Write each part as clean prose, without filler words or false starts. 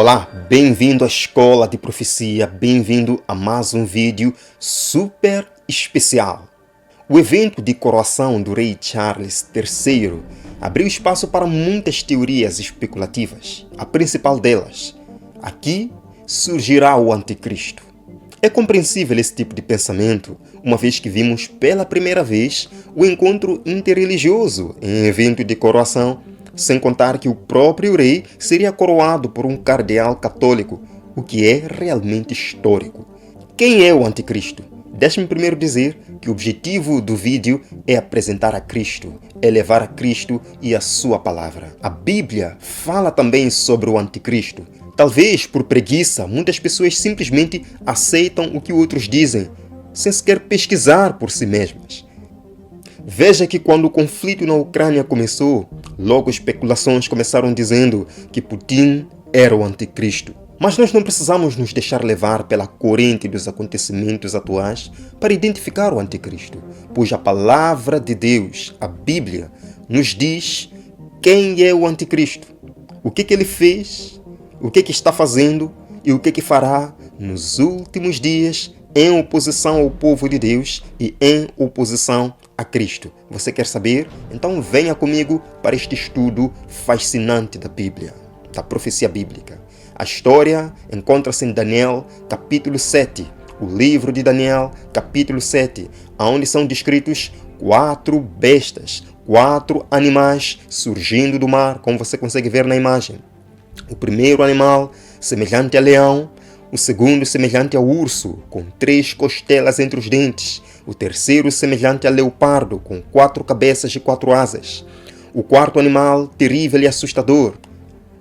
Olá, bem-vindo à Escola de Profecia, bem-vindo a mais um vídeo super especial. O evento de coroação do rei Charles III abriu espaço para muitas teorias especulativas. A principal delas: aqui surgirá o anticristo. É compreensível esse tipo de pensamento, uma vez que vimos pela primeira vez o encontro interreligioso em evento de coroação, sem contar que o próprio rei seria coroado por um cardeal católico, o que é realmente histórico. Quem é o anticristo? Deixe-me primeiro dizer que o objetivo do vídeo é apresentar a Cristo, é levar a Cristo e a sua palavra. A Bíblia fala também sobre o anticristo. Talvez por preguiça, muitas pessoas simplesmente aceitam o que outros dizem, sem sequer pesquisar por si mesmas. Veja que quando o conflito na Ucrânia começou, logo especulações começaram dizendo que Putin era o anticristo. Mas nós não precisamos nos deixar levar pela corrente dos acontecimentos atuais para identificar o anticristo, pois a palavra de Deus, a Bíblia, nos diz quem é o anticristo, o que ele fez, o que está fazendo e o que fará nos últimos dias em oposição ao povo de Deus e em oposição a Cristo. Você quer saber? Então venha comigo para este estudo fascinante da Bíblia, da profecia bíblica. A história encontra-se em Daniel, capítulo 7, o livro de Daniel, capítulo 7, onde são descritos 4 bestas, 4 animais surgindo do mar, como você consegue ver na imagem. O primeiro animal, semelhante a leão. O segundo, semelhante a urso, com 3 costelas entre os dentes. O terceiro, semelhante a leopardo, com 4 cabeças e 4 asas. O quarto animal, terrível e assustador.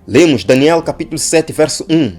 Lemos Daniel capítulo 7, verso 1.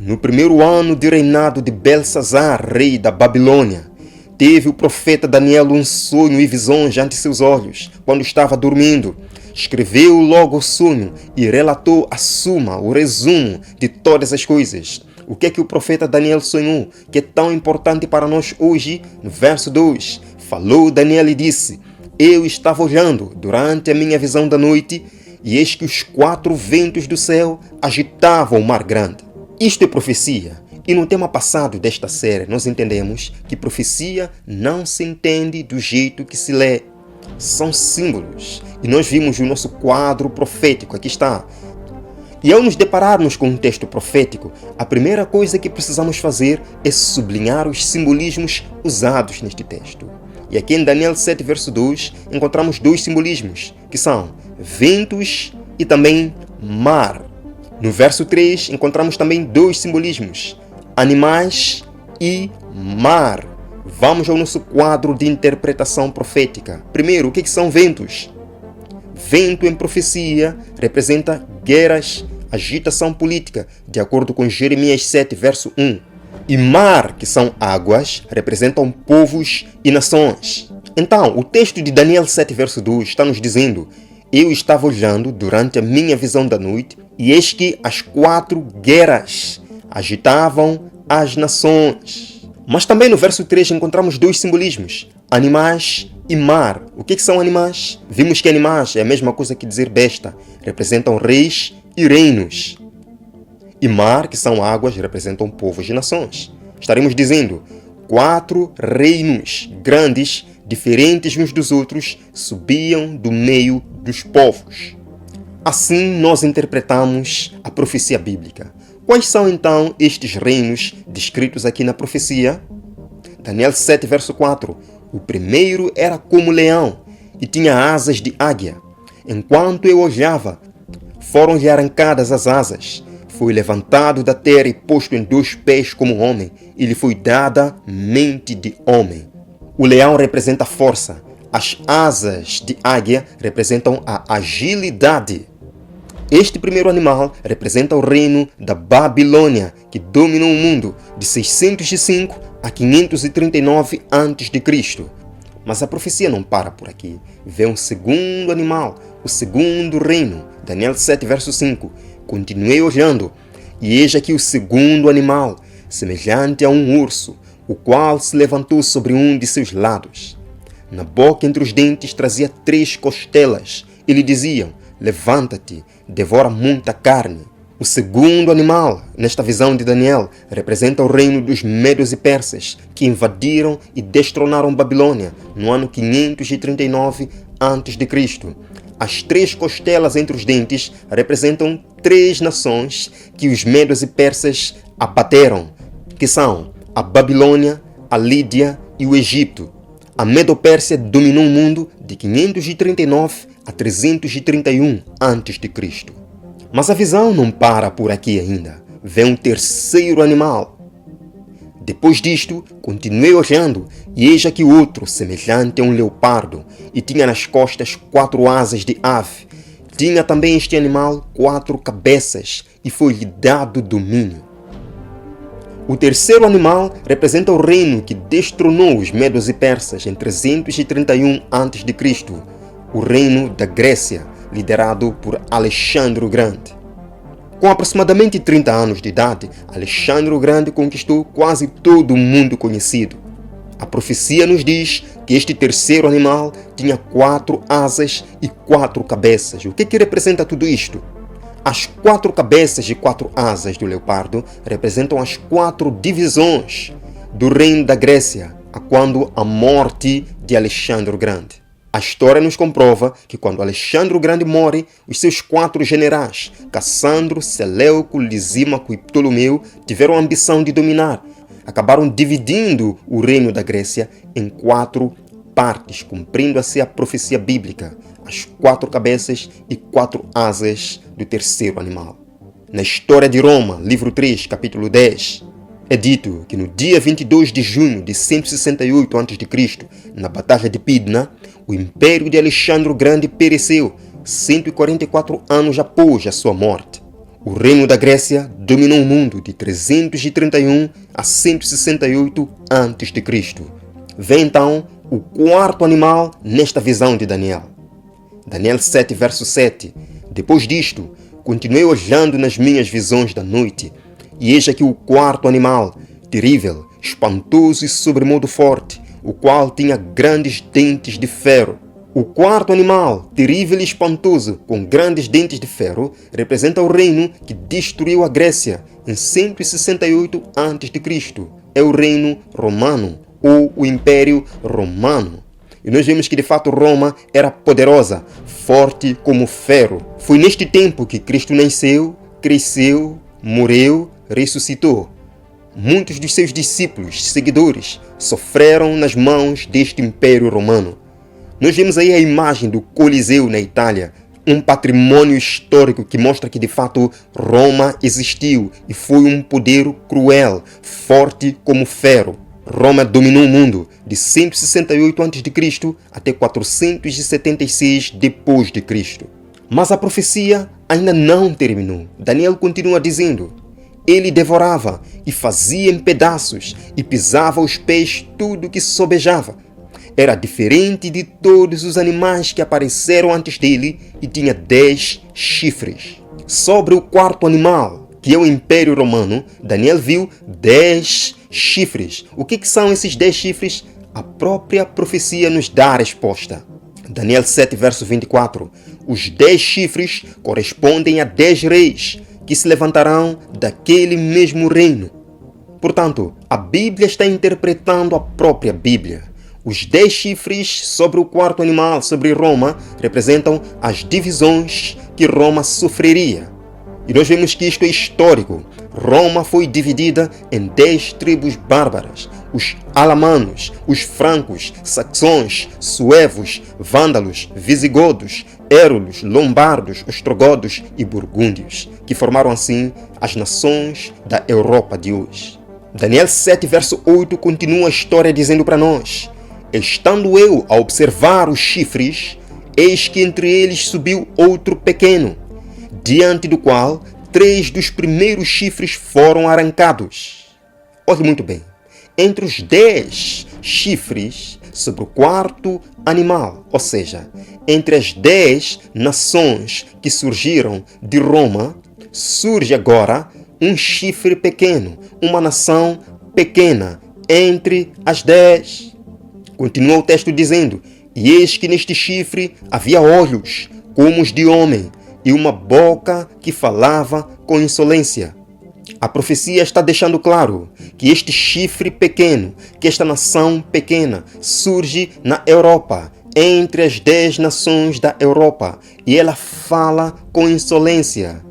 No primeiro ano de reinado de Belsazar, rei da Babilônia, teve o profeta Daniel um sonho e visões ante seus olhos, quando estava dormindo. Escreveu logo o sonho e relatou a suma, o resumo de todas as coisas. O que é que o profeta Daniel sonhou, que é tão importante para nós hoje? No verso 2, falou Daniel e disse: Eu estava olhando durante a minha visão da noite, e eis que os 4 ventos do céu agitavam o mar grande. Isto é profecia. E no tema passado desta série, nós entendemos que profecia não se entende do jeito que se lê. São símbolos. E nós vimos o nosso quadro profético, aqui está. E ao nos depararmos com um texto profético, a primeira coisa que precisamos fazer é sublinhar os simbolismos usados neste texto. E aqui em Daniel 7, verso 2, encontramos 2 simbolismos, que são ventos e também mar. No verso 3, encontramos também 2 simbolismos, animais e mar. Vamos ao nosso quadro de interpretação profética. Primeiro, o que são ventos? Vento em profecia representa guerras, agitação política, de acordo com Jeremias 7, verso 1. E mar, que são águas, representam povos e nações. Então, o texto de Daniel 7, verso 2 está nos dizendo: Eu estava olhando durante a minha visão da noite, e eis que as 4 guerras agitavam as nações. Mas também no verso 3 encontramos 2 simbolismos, animais e mar. O que são animais? Vimos que animais é a mesma coisa que dizer besta, representam reis e reinos. E mar, que são águas, representam povos e nações. Estaremos dizendo, 4 reinos grandes, diferentes uns dos outros, subiam do meio dos povos. Assim nós interpretamos a profecia bíblica. Quais são então estes reinos descritos aqui na profecia? Daniel 7, verso 4. O primeiro era como leão e tinha asas de águia. Enquanto eu olhava, foram-lhe arrancadas as asas. Foi levantado da terra e posto em 2 pés como homem, e lhe foi dada mente de homem. O leão representa a força. As asas de águia representam a agilidade. Este primeiro animal representa o reino da Babilônia, que dominou o mundo de 605 a 539 a.C. Mas a profecia não para por aqui. Vê um segundo animal, o segundo reino. Daniel 7, verso 5. Continuei olhando, e eis aqui o segundo animal, semelhante a um urso, o qual se levantou sobre um de seus lados. Na boca entre os dentes trazia 3 costelas, e lhe diziam: Levanta-te, devora muita carne. O segundo animal, nesta visão de Daniel, representa o reino dos Medos e Persas, que invadiram e destronaram Babilônia no ano 539 a.C. As 3 costelas entre os dentes representam 3 nações que os Medos e Persas abateram, que são a Babilônia, a Lídia e o Egito. A Medo-Pérsia dominou o mundo de 539 a 331 a.C. Mas a visão não para por aqui ainda. Vem um terceiro animal. Depois disto, continuei olhando, e eis aqui outro, semelhante a um leopardo, e tinha nas costas 4 asas de ave. Tinha também este animal 4 cabeças, e foi-lhe dado domínio. O terceiro animal representa o reino que destronou os Medos e Persas em 331 a.C., o reino da Grécia, liderado por Alexandre o Grande. Com aproximadamente 30 anos de idade, Alexandre o Grande conquistou quase todo o mundo conhecido. A profecia nos diz que este terceiro animal tinha 4 asas e 4 cabeças. O que representa tudo isto? As 4 cabeças e 4 asas do leopardo representam as 4 divisões do reino da Grécia, a quando a morte de Alexandre o Grande. A história nos comprova que quando Alexandre o Grande morre, os seus 4 generais, Cassandro, Seleuco, Lisímaco e Ptolomeu, tiveram a ambição de dominar. Acabaram dividindo o reino da Grécia em 4 partes, cumprindo assim a profecia bíblica, as 4 cabeças e 4 asas do terceiro animal. Na história de Roma, livro 3, capítulo 10, é dito que no dia 22 de junho de 168 a.C., na Batalha de Pydna, o império de Alexandre o Grande pereceu 144 anos após a sua morte. O reino da Grécia dominou o mundo de 331 a 168 a.C. Vem então o 4º animal nesta visão de Daniel. Daniel 7, verso 7. Depois disto, continuei olhando nas minhas visões da noite, e eis aqui o 4º animal, terrível, espantoso e sobremodo forte, o qual tinha grandes dentes de ferro. O 4º animal, terrível e espantoso, com grandes dentes de ferro, representa o reino que destruiu a Grécia em 168 a.C. É o reino romano, ou o Império Romano. E nós vemos que de fato Roma era poderosa, forte como ferro. Foi neste tempo que Cristo nasceu, cresceu, morreu, ressuscitou. Muitos dos seus discípulos, seguidores, sofreram nas mãos deste Império Romano. Nós vemos aí a imagem do Coliseu na Itália, um patrimônio histórico que mostra que de fato Roma existiu e foi um poder cruel, forte como ferro. Roma dominou o mundo de 168 a.C. até 476 d.C. Mas a profecia ainda não terminou. Daniel continua dizendo: ele devorava e fazia em pedaços e pisava aos pés tudo que sobejava. Era diferente de todos os animais que apareceram antes dele e tinha 10 chifres. Sobre o 4º animal, que é o Império Romano, Daniel viu 10 chifres. O que são esses 10 chifres? A própria profecia nos dá a resposta. Daniel 7, verso 24. Os 10 chifres correspondem a 10 reis que se levantarão daquele mesmo reino. Portanto, a Bíblia está interpretando a própria Bíblia. Os 10 chifres sobre o 4º animal, sobre Roma, representam as divisões que Roma sofreria. E nós vemos que isto é histórico. Roma foi dividida em 10 tribos bárbaras: os alamanos, os francos, saxões, suevos, vândalos, visigodos, érulos, lombardos, ostrogodos e burgúndios, que formaram assim as nações da Europa de hoje. Daniel 7, verso 8 continua a história dizendo para nós: estando eu a observar os chifres, eis que entre eles subiu outro pequeno, diante do qual 3 dos primeiros chifres foram arrancados. Olhe muito bem, entre os 10 chifres sobre o 4º animal, ou seja, entre as 10 nações que surgiram de Roma, surge agora um chifre pequeno, uma nação pequena entre as 10. Continua o texto dizendo: e eis que neste chifre havia olhos como os de homem, e uma boca que falava com insolência. A profecia está deixando claro que este chifre pequeno, que esta nação pequena, surge na Europa, entre as 10 nações da Europa, e ela fala com insolência.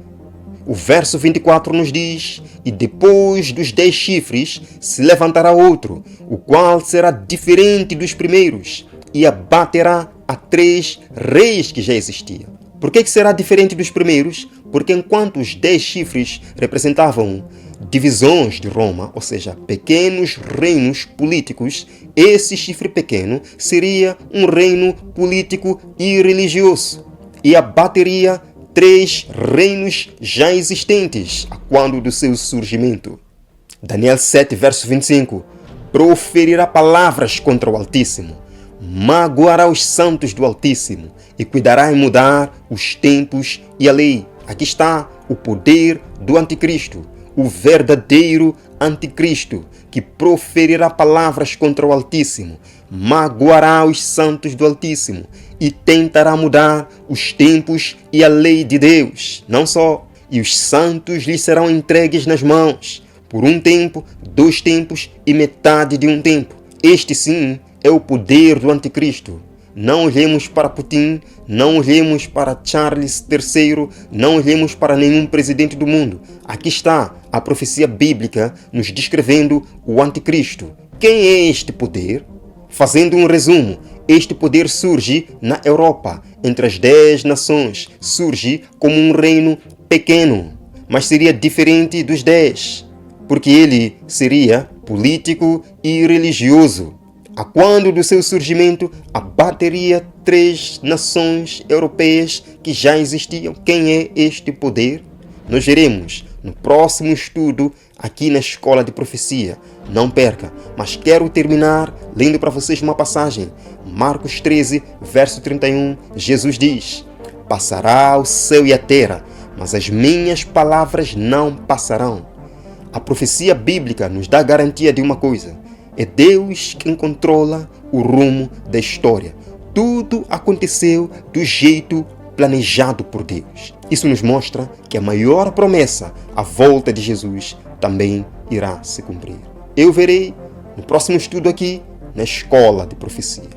O verso 24 nos diz: e depois dos 10 chifres se levantará outro, o qual será diferente dos primeiros, e abaterá a 3 reis que já existiam. Por que será diferente dos primeiros? Porque enquanto os 10 chifres representavam divisões de Roma, ou seja, pequenos reinos políticos, esse chifre pequeno seria um reino político e religioso e abateria 3 reinos já existentes a quando do seu surgimento. Daniel 7, verso 25. Proferirá palavras contra o Altíssimo, magoará os santos do Altíssimo e cuidará em mudar os tempos e a lei. Aqui está o poder do anticristo, o verdadeiro anticristo, que proferirá palavras contra o Altíssimo, magoará os santos do Altíssimo e tentará mudar os tempos e a lei de Deus. Não só, e os santos lhe serão entregues nas mãos, por 1 tempo, 2 tempos e metade de 1 tempo. Este sim é o poder do anticristo. Não olhemos para Putin, não olhemos para Charles III, não olhemos para nenhum presidente do mundo. Aqui está a profecia bíblica nos descrevendo o anticristo. Quem é este poder? Fazendo um resumo, este poder surge na Europa, entre as 10 nações. Surge como um reino pequeno, mas seria diferente dos 10, porque ele seria político e religioso. A quando do seu surgimento, abateria 3 nações europeias que já existiam. Quem é este poder? Nós veremos no próximo estudo aqui na Escola de Profecia. Não perca, mas quero terminar lendo para vocês uma passagem. Marcos 13, verso 31, Jesus diz: passará o céu e a terra, mas as minhas palavras não passarão. A profecia bíblica nos dá garantia de uma coisa: é Deus quem controla o rumo da história. Tudo aconteceu do jeito planejado por Deus. Isso nos mostra que a maior promessa, a volta de Jesus, também irá se cumprir. Eu verei no próximo estudo aqui na Escola de Profecia.